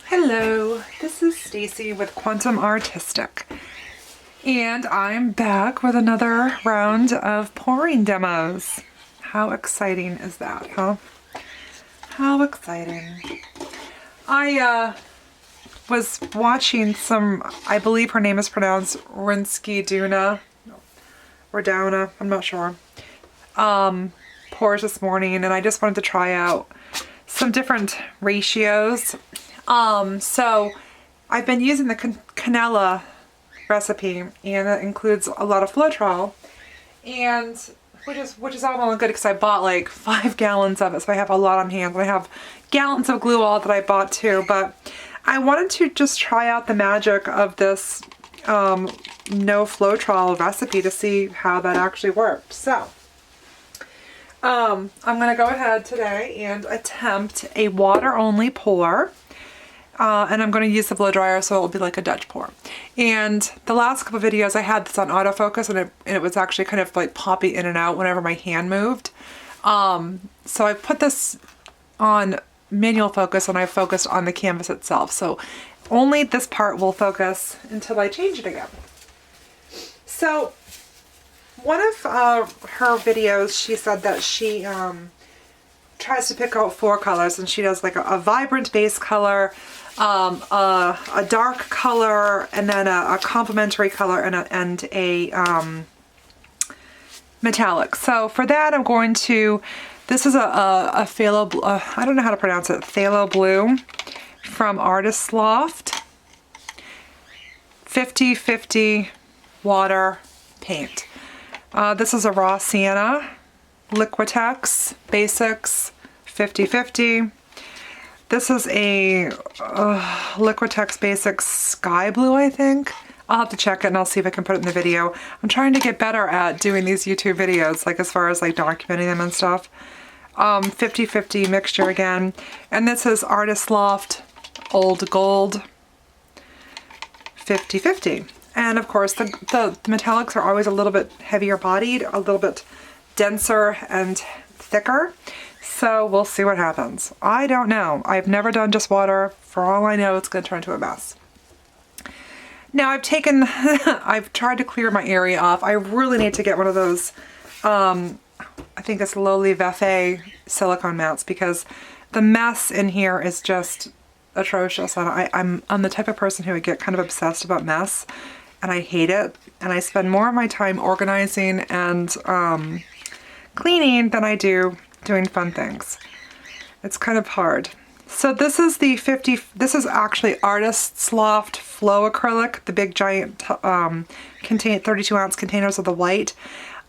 Hello, this is Stacy with Quantum Artistic, and I'm back with another round of pouring demos. How exciting is that, huh? How exciting. I was watching some, I believe her name is pronounced Rinsky Duna, or Downa, I'm not sure, pours this morning, and I just wanted to try out some different ratios. So I've been using the cannella recipe, and it includes a lot of Floetrol, and which is all well and good because I bought like 5 gallons of it, so I have a lot on hand. And I have gallons of glue all that I bought too, but I wanted to just try out the magic of this no Floetrol recipe to see how that actually worked. So I'm going to go ahead today and attempt a water-only pour. And I'm going to use the blow dryer, so it will be like a Dutch pour. And the last couple of videos I had this on autofocus, and it was actually kind of like popping in and out whenever my hand moved. So I put this on manual focus, and I focused on the canvas itself. So only this part will focus until I change it again. So one of her videos, she said that she tries to pick out 4 colors, and she does like a vibrant base color, a dark color, and then a complementary color, and a metallic. So for that, I'm going to, this is a phthalo, I don't know how to pronounce it, phthalo blue from Artist Loft. 50/50 water paint. This is a raw Sienna, Liquitex Basics 50/50. This is a Liquitex Basics Sky Blue, I think. I'll have to check it and I'll see if I can put it in the video. I'm trying to get better at doing these YouTube videos, like as far as like documenting them and stuff. 50/50 mixture again. And this is Artist Loft Old Gold 50/50. And of course the metallics are always a little bit heavier bodied, a little bit denser and thicker. So we'll see what happens. I don't know. I've never done just water. For all I know, it's going to turn into a mess. Now I've taken, I've tried to clear my area off. I really need to get one of those, I think it's Loli Vefe silicone mats, because the mess in here is just atrocious. And I'm the type of person who would get kind of obsessed about mess, and I hate it. And I spend more of my time organizing and cleaning than I do doing fun things. It's kind of hard. So this is the 50, this is actually Artist's Loft Flow Acrylic, the big giant 32-ounce containers of the white.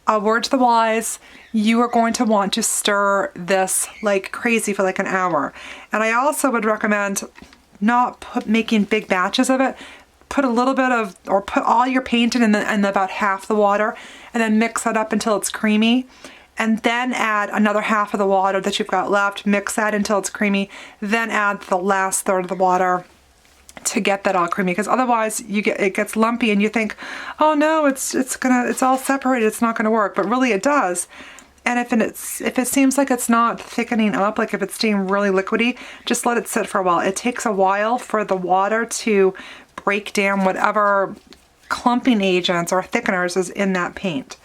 A word to the wise, you are going to want to stir this like crazy for like an hour. And I also would recommend not making big batches of it. Put a little bit of, or put all your paint in and about half the water, and then mix it up until it's creamy. And then add another half of the water that you've got left, mix that until it's creamy, then add the last third of the water to get that all creamy, because otherwise it gets lumpy and you think, oh no, it's all separated, it's not gonna work, but really it does. And if it seems like it's not thickening up, like if it's staying really liquidy, just let it sit for a while. It takes a while for the water to break down whatever clumping agents or thickeners is in that paint.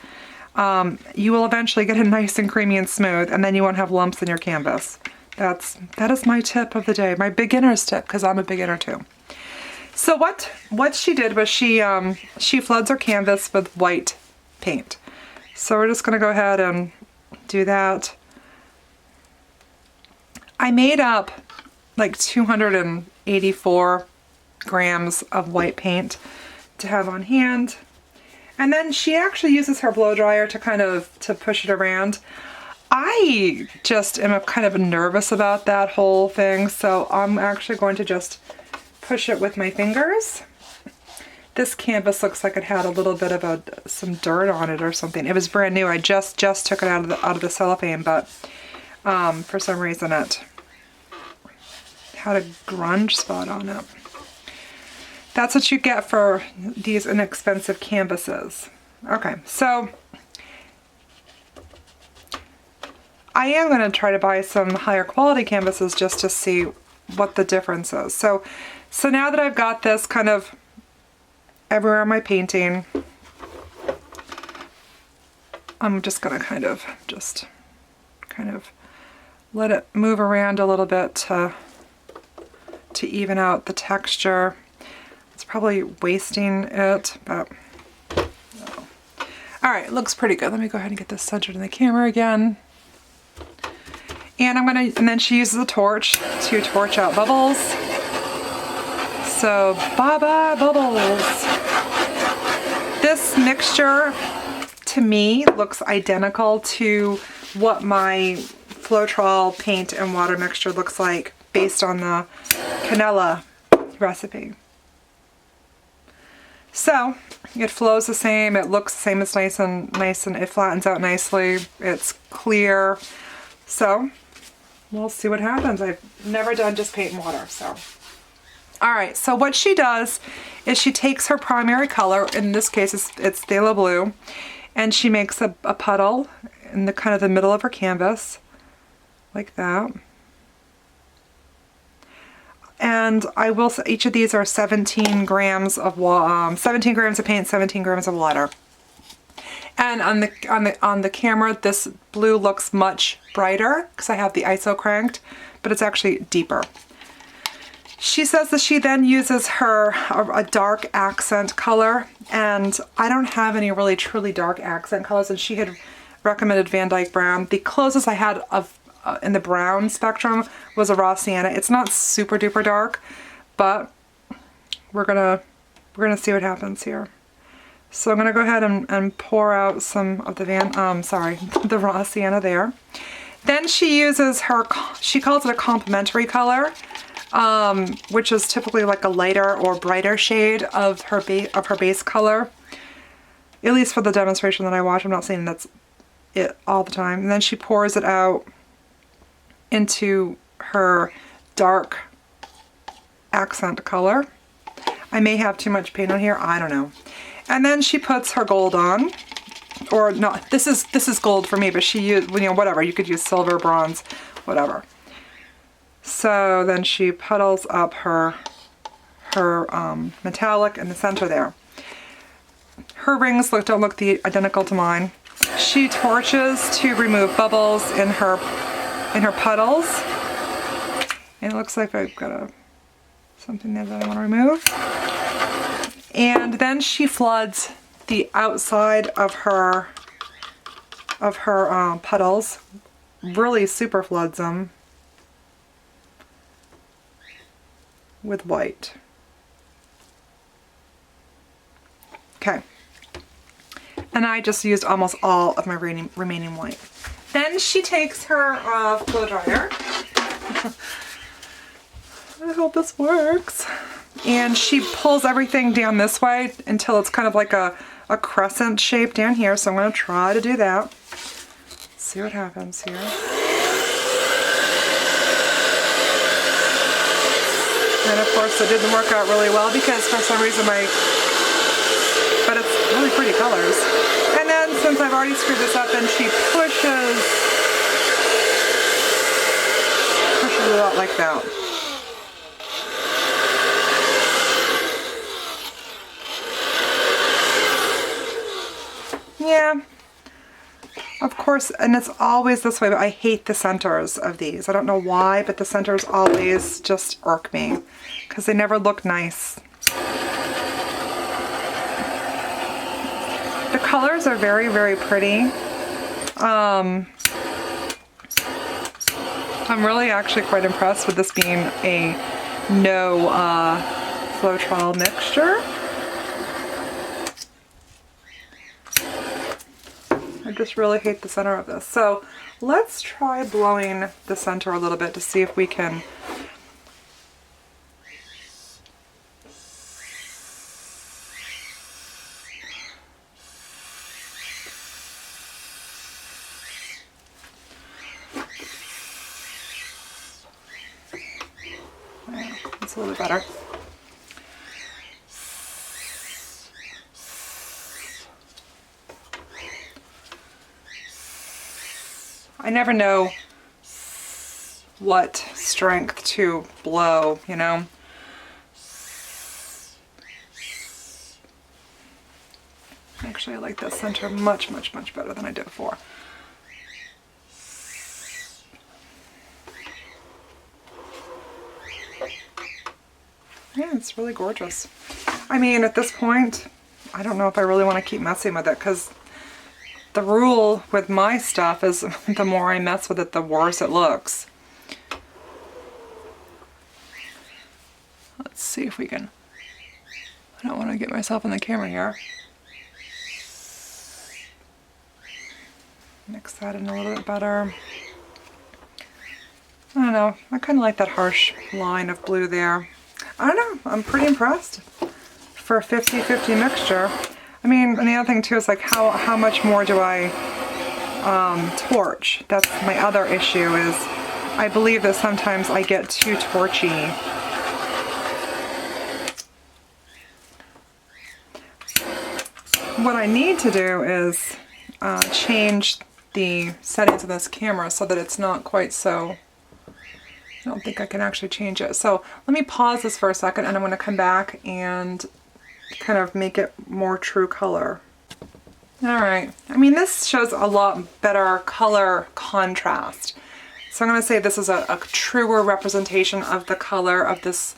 You will eventually get it nice and creamy and smooth, and then you won't have lumps in your canvas. That is my tip of the day, my beginner's tip, because I'm a beginner too. So what she did was she floods her canvas with white paint. So we're just going to go ahead and do that. I made up like 284 grams of white paint to have on hand. And then she actually uses her blow dryer to push it around. I just am kind of nervous about that whole thing, so I'm actually going to just push it with my fingers. This canvas looks like it had a little bit of some dirt on it or something. It was brand new. I just took it out of the cellophane, but for some reason it had a grunge spot on it. That's what you get for these inexpensive canvases. Okay, so I am going to try to buy some higher quality canvases just to see what the difference is. So now that I've got this kind of everywhere on my painting, I'm just gonna kind of let it move around a little bit to even out the texture. It's probably wasting it, but no. All right, looks pretty good. Let me go ahead and get this centered in the camera again. And and then she uses a torch to torch out bubbles. So, bye-bye bubbles. This mixture, to me, looks identical to what my Floetrol paint and water mixture looks like based on the Canela recipe. So, it flows the same, it looks the same, it's nice and it flattens out nicely, it's clear. So, we'll see what happens. I've never done just paint and water, so. All right, so what she does is she takes her primary color, in this case it's Phthalo blue, and she makes a puddle in the kind of the middle of her canvas, like that. And I will say each of these are 17 grams of 17 grams of paint, 17 grams of water. And on the camera, this blue looks much brighter because I have the ISO cranked, but it's actually deeper. She says that she then uses a dark accent color, and I don't have any really truly dark accent colors, and she had recommended Van Dyke Brown. The closest I had in the brown spectrum was a raw sienna. It's not super duper dark, but we're gonna see what happens here. So I'm gonna go ahead and pour out some of the the raw sienna there. Then she uses she calls it a complementary color, which is typically like a lighter or brighter shade of her base color. At least for the demonstration that I watched. I'm not saying that's it all the time. And then she pours it out into her dark accent color. I may have too much paint on here, I don't know. And then she puts her gold on, or not, this is gold for me, but she used, whatever, you could use silver, bronze, whatever. So then she puddles up her metallic in the center there. Her rings don't look identical to mine. She torches to remove bubbles in her puddles. And it looks like I've got something there that I want to remove. And then she floods the outside of her puddles. Really super floods them with white. Okay. And I just used almost all of my remaining white. Then she takes her blow dryer. I hope this works. And she pulls everything down this way until it's kind of like a crescent shape down here. So I'm going to try to do that. See what happens here. And of course it didn't work out really well because for some reason but it's really pretty colors. And then since I've already screwed this up, and she pushes it out like that. Yeah, of course, and it's always this way, but I hate the centers of these. I don't know why, but the centers always just irk me because they never look nice. The colors are very, very pretty. I'm really actually quite impressed with this being a no Floetrol mixture. I just really hate the center of this. So let's try blowing the center a little bit to see if we can that's a little better. I never know what strength to blow, you know. Actually, I like that center much better than I did before. Yeah, it's really gorgeous. I mean, at this point, I don't know if I really want to keep messing with it, because the rule with my stuff is the more I mess with it, the worse it looks. Let's see if we can... I don't want to get myself in the camera here. Mix that in a little bit better. I don't know, I kind of like that harsh line of blue there. I don't know, I'm pretty impressed for a 50-50 mixture. I mean, and the other thing too is like how much more do I torch? That's my other issue, is I believe that sometimes I get too torchy. What I need to do is change the settings of this camera so that it's not quite so... I don't think I can actually change it. So let me pause this for a second, and I'm going to come back and kind of make it more true color. Alright, I mean, this shows a lot better color contrast. So I'm going to say this is a truer representation of the color of this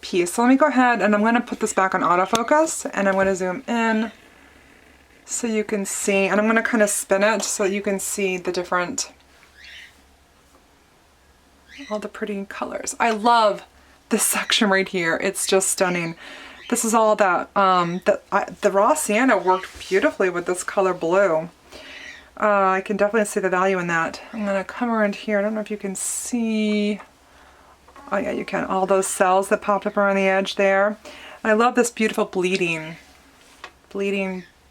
piece. So let me go ahead and I'm going to put this back on autofocus, and I'm going to zoom in so you can see, and I'm going to kind of spin it so you can see the different, all the pretty colors. I love this section right here. It's just stunning. This is all that, the raw sienna worked beautifully with this color blue. I can definitely see the value in that. I'm going to come around here. I don't know if you can see, oh yeah, you can, all those cells that popped up around the edge there. I love this beautiful bleeding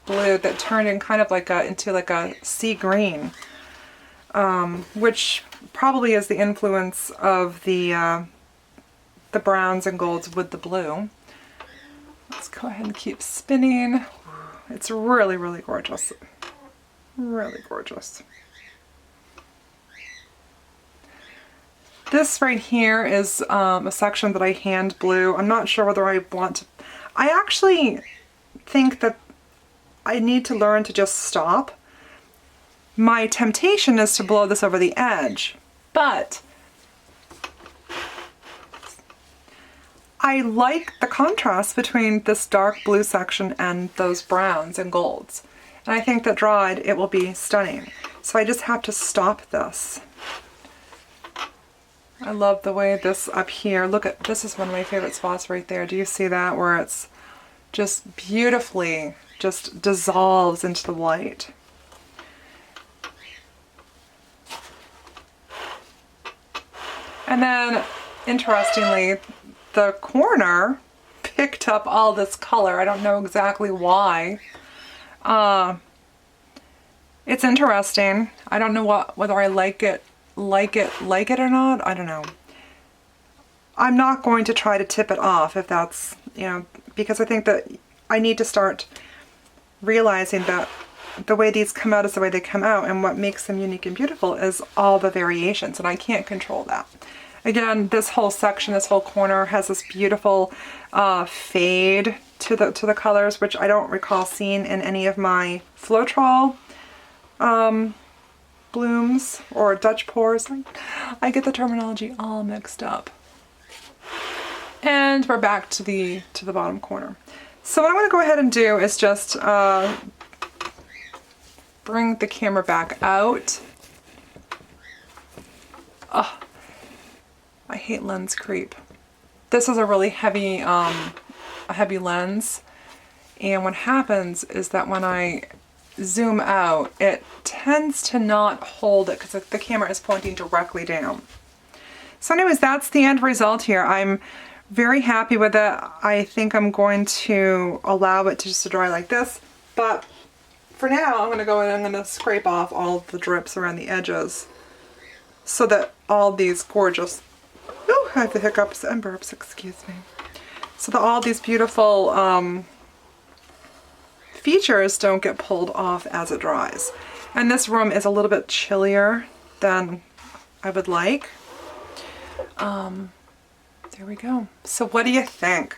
blue that turned in kind of like into like a sea green, which probably is the influence of the browns and golds with the blue. Let's go ahead and keep spinning. It's really, really gorgeous. Really gorgeous. This right here is a section that I hand blew. I'm not sure whether I want to... I actually think that I need to learn to just stop. My temptation is to blow this over the edge, but I like the contrast between this dark blue section and those browns and golds. And I think that dried, it will be stunning. So I just have to stop this. I love the way this up here, look at, this is one of my favorite spots right there. Do you see that? Where it's just beautifully just dissolves into the white. And then, interestingly, the corner picked up all this color. I don't know exactly why. It's interesting. I don't know whether I like it or not. I don't know. I'm not going to try to tip it off if that's, you know, because I think that I need to start realizing that the way these come out is the way they come out, and what makes them unique and beautiful is all the variations, and I can't control that. Again, this whole section, this whole corner has this beautiful fade to the colors, which I don't recall seeing in any of my Floetrol blooms or Dutch pours. I get the terminology all mixed up. And we're back to the bottom corner. So what I'm going to go ahead and do is just bring the camera back out. Oh, I hate lens creep. This is a really heavy, heavy lens, and what happens is that when I zoom out, it tends to not hold it because the camera is pointing directly down. So anyways, that's the end result here. I'm very happy with it. I think I'm going to allow it to just dry like this, but for now I'm going to go in and I'm going to scrape off all the drips around the edges so that all these gorgeous, oh, I have the hiccups and burps, excuse me. So that all these beautiful features don't get pulled off as it dries. And this room is a little bit chillier than I would like. There we go. So what do you think?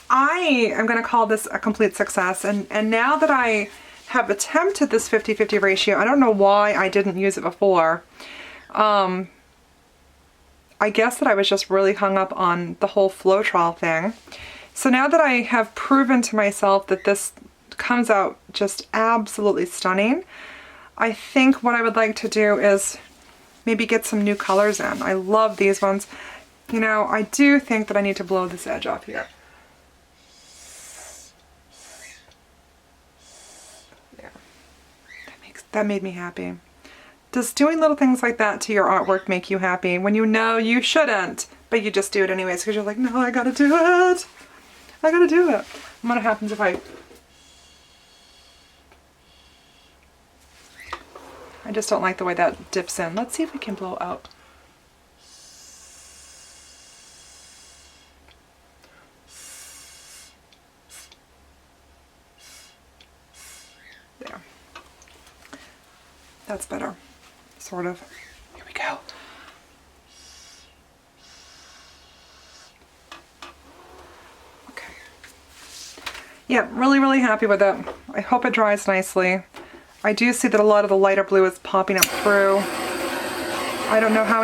I am going to call this a complete success. And now that I have attempted this 50-50 ratio, I don't know why I didn't use it before. I guess that I was just really hung up on the whole Floetrol thing. So now that I have proven to myself that this comes out just absolutely stunning, I think what I would like to do is maybe get some new colors in. I love these ones. You know, I do think that I need to blow this edge off here. There. That made me happy. Does doing little things like that to your artwork make you happy when you know you shouldn't, but you just do it anyways because you're like, no, I gotta do it. I gotta do it. And what happens if I just don't like the way that dips in. Let's see if we can blow out. There. That's better. Sort of. Here we go. Okay. Yeah, really, really happy with it. I hope it dries nicely. I do see that a lot of the lighter blue is popping up through. I don't know how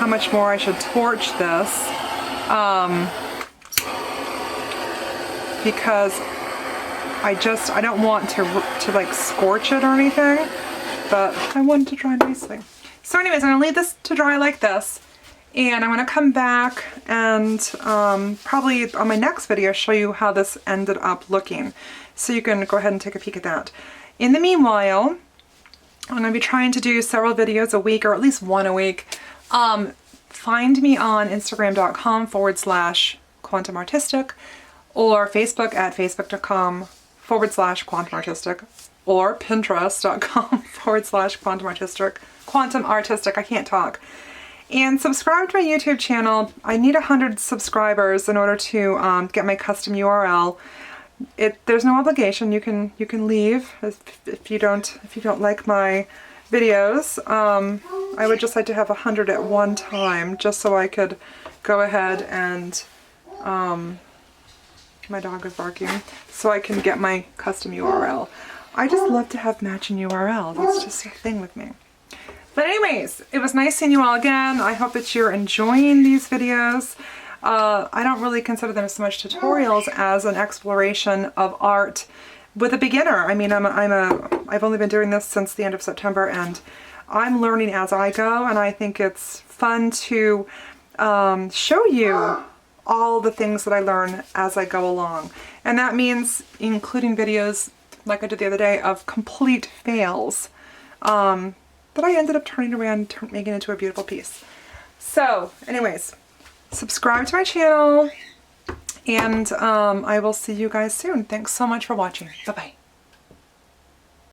much more I should torch this, because I don't want to like scorch it or anything, but I want it to dry nicely. So anyways, I'm gonna leave this to dry like this, and I'm gonna come back and probably on my next video show you how this ended up looking, so you can go ahead and take a peek at that. In the meanwhile, I'm going to be trying to do several videos a week, or at least one a week. Find me on Instagram.com/quantumartistic, or Facebook at facebook.com/quantumartistic, or Pinterest.com/quantumartistic. Quantum Artistic, I can't talk. And subscribe to my YouTube channel. I need 100 subscribers in order to get my custom URL. There's no obligation. You can leave if you don't like my videos. I would just like to have 100 at one time, just so I could go ahead and my dog is barking, so I can get my custom URL. I just love to have matching URLs. It's just a thing with me. But anyways, it was nice seeing you all again. I hope that you're enjoying these videos. I don't really consider them so much tutorials as an exploration of art with a beginner. I mean, I've only been doing this since the end of September, and I'm learning as I go, and I think it's fun to show you all the things that I learn as I go along. And that means including videos, like I did the other day, of complete fails that I ended up turning around, making into a beautiful piece. So, anyways, subscribe to my channel, and I will see you guys soon. Thanks so much for watching. Bye-bye.